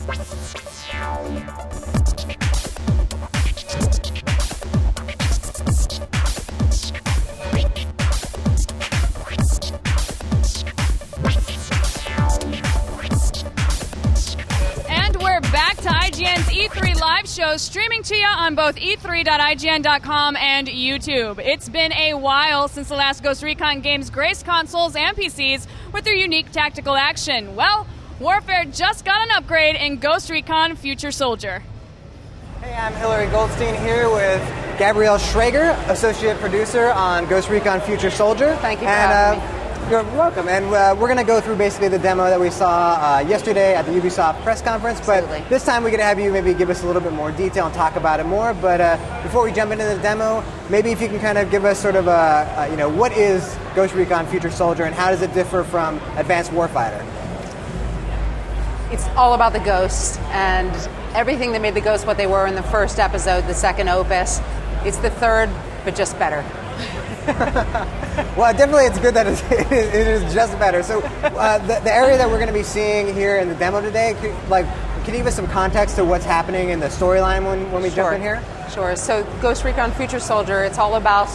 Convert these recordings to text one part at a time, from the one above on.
IGN's E3 live show streaming to you on both e3.ign.com and YouTube. It's been a while since the last Ghost Recon games graced consoles and PCs with their unique tactical action. Well, Warfare just got an upgrade in Ghost Recon Future Soldier. Hey, I'm Hillary Goldstein here with Gabrielle Schrager, Associate Producer on Ghost Recon Future Soldier. Thank you for having me. You're welcome. And we're going to go through basically the demo that we saw yesterday at the Ubisoft press conference. Absolutely. But this time we're going to have you maybe give us a little bit more detail and talk about it more. But before we jump into the demo, maybe if you can kind of give us sort of what is Ghost Recon Future Soldier and how does it differ from Advanced Warfighter? It's all about the ghosts and everything that made the ghosts what they were in the first episode, the second opus. It's the third, but just better. Well, definitely it's good that it is just better. So the area that we're going to be seeing here in the demo today, can you give us some context to what's happening in the storyline when we jump in here? Sure. So Ghost Recon Future Soldier, it's all about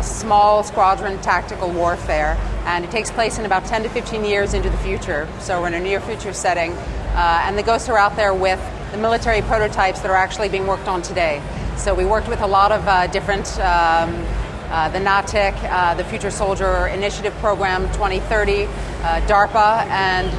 small squadron tactical warfare, and it takes place in about 10 to 15 years into the future. So we're in a near future setting, and the ghosts are out there with the military prototypes that are actually being worked on today. So we worked with a lot of different the NATIC, the Future Soldier Initiative Program 2030, DARPA, and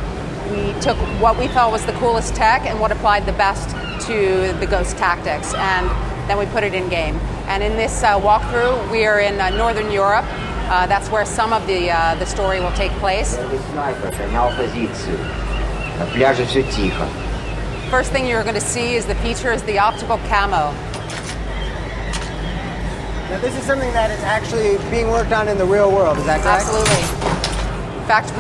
we took what we felt was the coolest tech and what applied the best to the ghost tactics, and then we put it in game. And in this walkthrough, we are in Northern Europe. That's where some of the story will take place. First thing you're going to see is the features, the optical camo. Now, this is something that is actually being worked on in the real world, is that correct? Absolutely. In fact,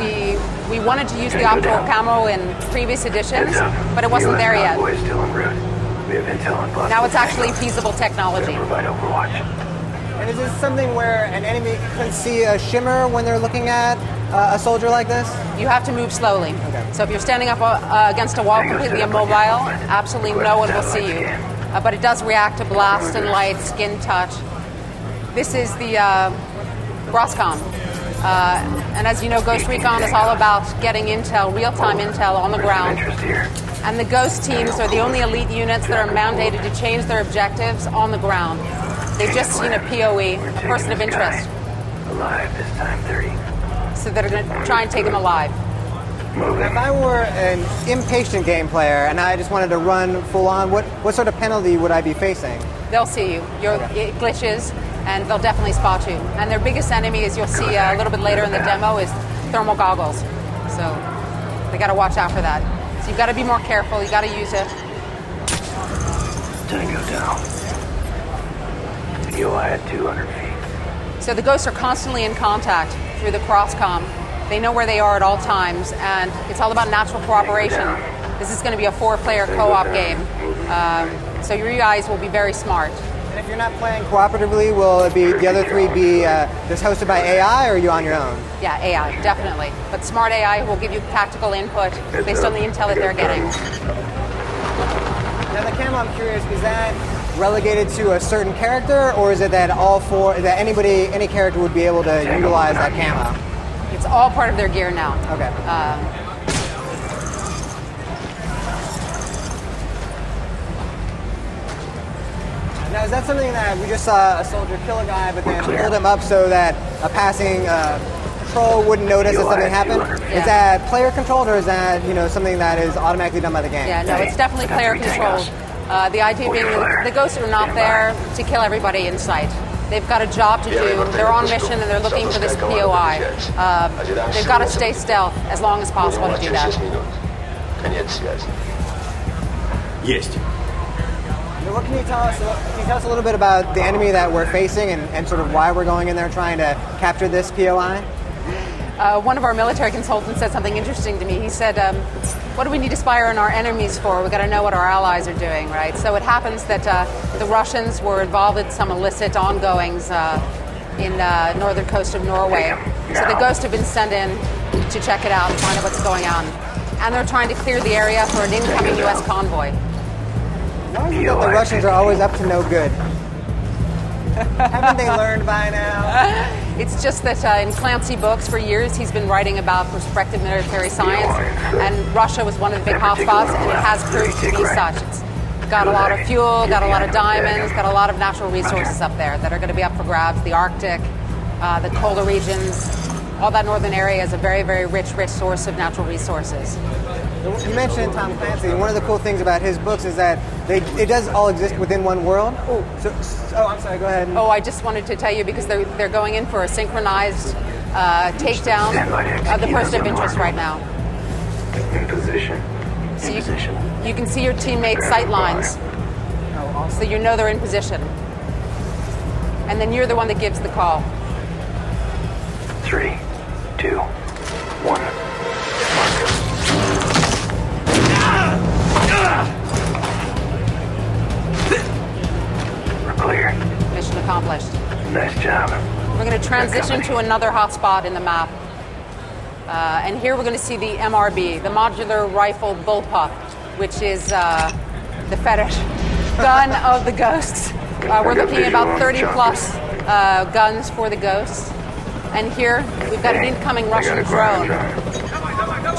we wanted to use the optical camo in previous editions, but it wasn't there yet. Now it's actually feasible technology. And is this something where an enemy can see a shimmer when they're looking at a soldier like this? You have to move slowly. Okay. So if you're standing up against a wall completely immobile, absolutely no one will see you. But it does react to blast and light, skin touch. This is the Broscom. And as you know, Ghost Recon is all about getting intel, real-time intel on the ground. And the Ghost teams are the only elite units that are mandated to change their objectives on the ground. They've just seen a POE, a person of interest. Alive this time, 30. So they're going to try and take him alive. If I were an impatient game player and I just wanted to run full on, what sort of penalty would I be facing? They'll see you. It glitches, and they'll definitely spot you. And their biggest enemy, as you'll see a little bit later in the demo, is thermal goggles. So they got to watch out for that. So you've got to be more careful. You got to use it. Tango down. UI at 200 feet. So the ghosts are constantly in contact through the cross-comm. They know where they are at all times, and it's all about natural cooperation. This is going to be a 4-player co-op game, so your guys will be very smart. And if you're not playing cooperatively, will it be the other three be just hosted by AI, or are you on your own? Yeah, AI, definitely. But smart AI will give you tactical input based on the intel that they're getting. Now the camo, I'm curious, is that relegated to a certain character, or is it that any character would be able to utilize that camo? It's all part of their gear now. Okay. Now, is that something that we just saw a soldier kill a guy, but then hold him up so that a passing patrol wouldn't notice that something happened? Yeah. Is that player controlled, or is that something that is automatically done by the game? Yeah, no, it's definitely player controlled. The idea being the ghosts are not there to kill everybody in sight. They've got a job to do. They're on mission and they're looking for this POI. They've got to stay stealth as long as possible to do that. Есть. What can you tell us? Can you tell us a little bit about the enemy that we're facing and sort of why we're going in there trying to capture this POI? One of our military consultants said something interesting to me. He said, what do we need to spy on our enemies for? We've got to know what our allies are doing, right? So it happens that the Russians were involved in some illicit ongoings in northern coast of Norway. So the ghosts have been sent in to check it out and find out what's going on. and they're trying to clear the area for an incoming U.S. convoy. Why is it that the Russians are always up to no good? Haven't they learned by now? It's just that in Clancy books for years he's been writing about prospective military science, and Russia was one of the big hotspots, and it has proved to be such. It's got a lot of fuel, got a lot of diamonds, got a lot of natural resources up there that are going to be up for grabs. The Arctic, the colder regions, all that northern area is a very, very rich source of natural resources. You mentioned Tom Clancy, and one of the cool things about his books is that it does all exist within one world. Oh, I'm sorry, go ahead. Oh, I just wanted to tell you because they're going in for a synchronized takedown of the person of interest right now. In position. So you can see your teammates' sight lines, so you know they're in position. And then you're the one that gives the call. 3, 2, 1. We're clear. Mission accomplished. Nice job. We're going to transition to another hotspot in the map. And here we're going to see the MRB, the Modular Rifle Bullpup, which is the fetish gun of the Ghosts. We're looking at about 30 plus guns for the Ghosts. And here we've got an incoming Russian drone.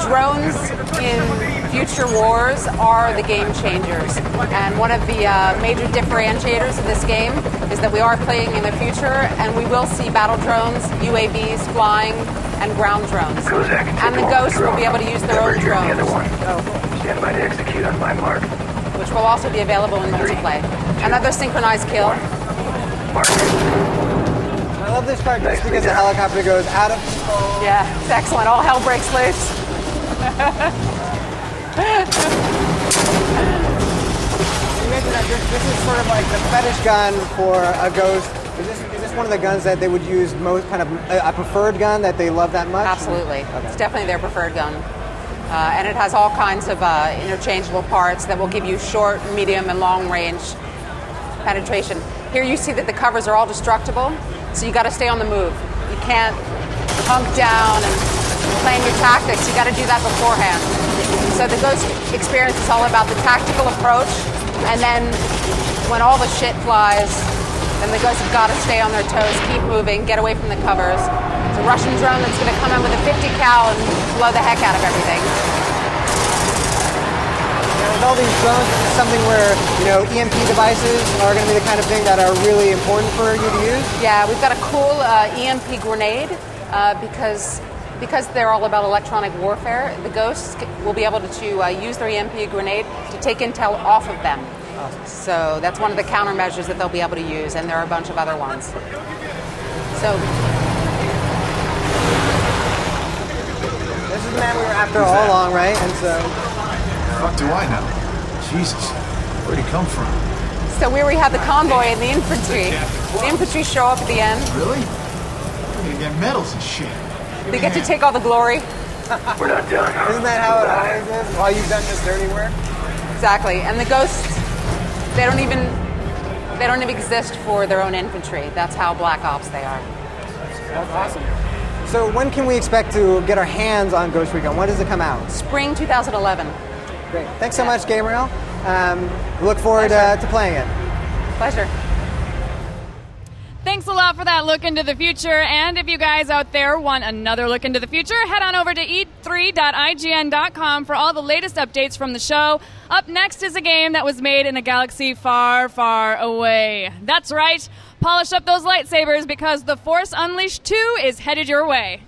Drones in future wars are the game changers. And one of the major differentiators of this game is that we are playing in the future, and we will see battle drones, UAVs flying, and ground drones. And the Ghosts will be able to use their own drones. Stand by to execute on my mark. Which will also be available in multiplayer. Another synchronized kill. Mark. I love this part just because the helicopter goes out of control. Yeah, it's excellent. All hell breaks loose. You mentioned that this is sort of like the fetish gun for a Ghost. Is this one of the guns that they would use most, kind of a preferred gun that they love that much? Absolutely. Okay. It's definitely their preferred gun. And it has all kinds of interchangeable parts that will give you short, medium, and long range penetration. Here you see that the covers are all destructible, so you got to stay on the move. You can't hunk down and plan your tactics. You got to do that beforehand. So the Ghost experience is all about the tactical approach, and then when all the shit flies, then the Ghosts have got to stay on their toes, keep moving, get away from the covers. It's a Russian drone that's going to come in with a 50 cal and blow the heck out of everything. With all these drones, is this something where, EMP devices are going to be the kind of thing that are really important for you to use? Yeah, we've got a cool EMP grenade because they're all about electronic warfare. The Ghosts will be able to use their EMP grenade to take intel off of them. Awesome. So that's one of the countermeasures that they'll be able to use, and there are a bunch of other ones. So this is the man we were after all along, right? And so, fuck do I know? Jesus, where'd he come from? So here we have the convoy and the infantry. The infantry show up at the end. Really? We're gonna get medals and shit. They get to take all the glory. We're not done. isn't that how it always is? While you've done this dirty work? Exactly. And the Ghosts, they don't even exist for their own infantry. That's how Black Ops they are. That's awesome. So when can we expect to get our hands on Ghost Recon? When does it come out? Spring 2011. Great. Thanks so much, Gabriel. Look forward to playing it. Pleasure. Thanks a lot for that look into the future. And if you guys out there want another look into the future, head on over to e3.ign.com for all the latest updates from the show. Up next is a game that was made in a galaxy far, far away. That's right. Polish up those lightsabers because The Force Unleashed 2 is headed your way.